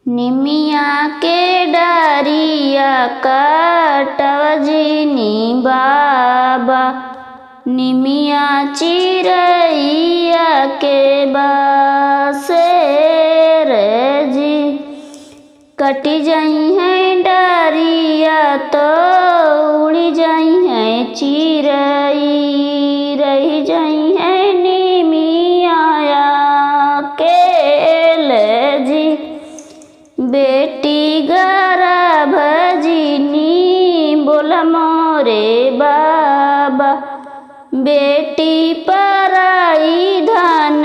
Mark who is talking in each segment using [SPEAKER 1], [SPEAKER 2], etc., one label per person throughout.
[SPEAKER 1] निमिया के डारिया कटवजिनी बाबा, निमिया चिरैया के बसेर जी। कटी जाई है डारिया तो उड़ी जाई है चिरई, रही जाई है निमिया के ले जी। बेटी गर्भ जिनी बोला मोरे बाबा, बेटी पराई धन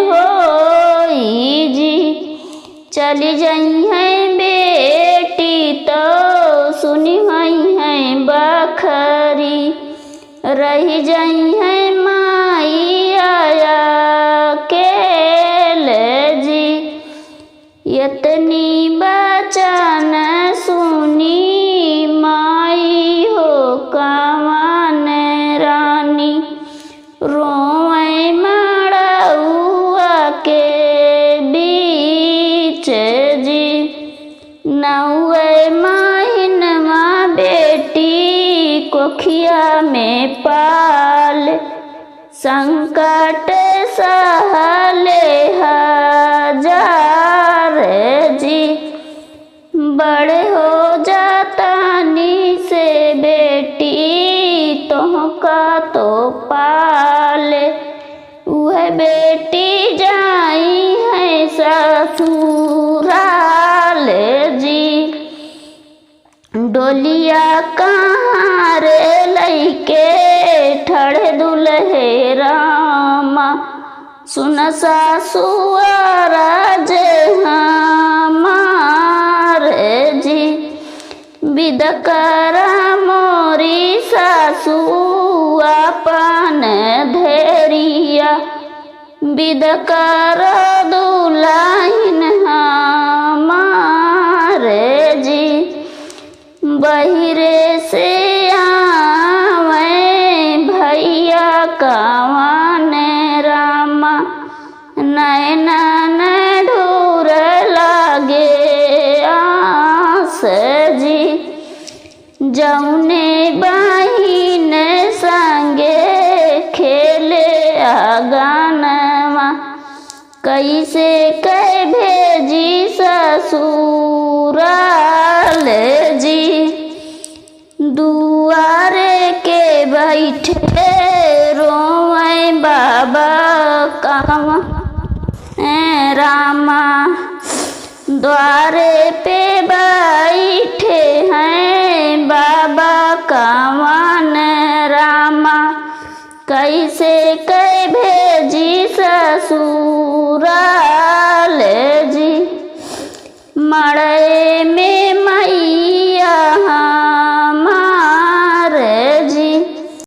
[SPEAKER 1] होई जी। चली जाई है बेटी तो सुनी हुई है बखरी, रही जाई है माई आया के ले जी। यतनी बचन सुनी माई हो कवन रानी, रोए मड़उआ के बीच जी। नौए महीनवा बेटी कोखिया में पाल, संकट सहले हजार जी। बड़े हो जातानी से बेटी तोहका तो पाले, वह बेटी जाई है ससुराल जी। डोलिया कहाँ रे लइके ठड़े दुल्हे रामा, सुन सासुआरा जे हमार जी। विद करा मोरी सासु अपन धैरिया, विद कर दुल्हन हमार जी। बहिरे से आवे भैया कवन रामा, नैना न ढूर लागे आस जी। जौने बहिन संगे खेले आंगनवा, कैसे कह भेजी ससुराल जी। दुआरे के बैठे रोए बाबा कहवा रामा, द्वारे पे बैठे हैं बाबा कवन रामा, कैसे कह भेजी ससुराल जी। मड़े में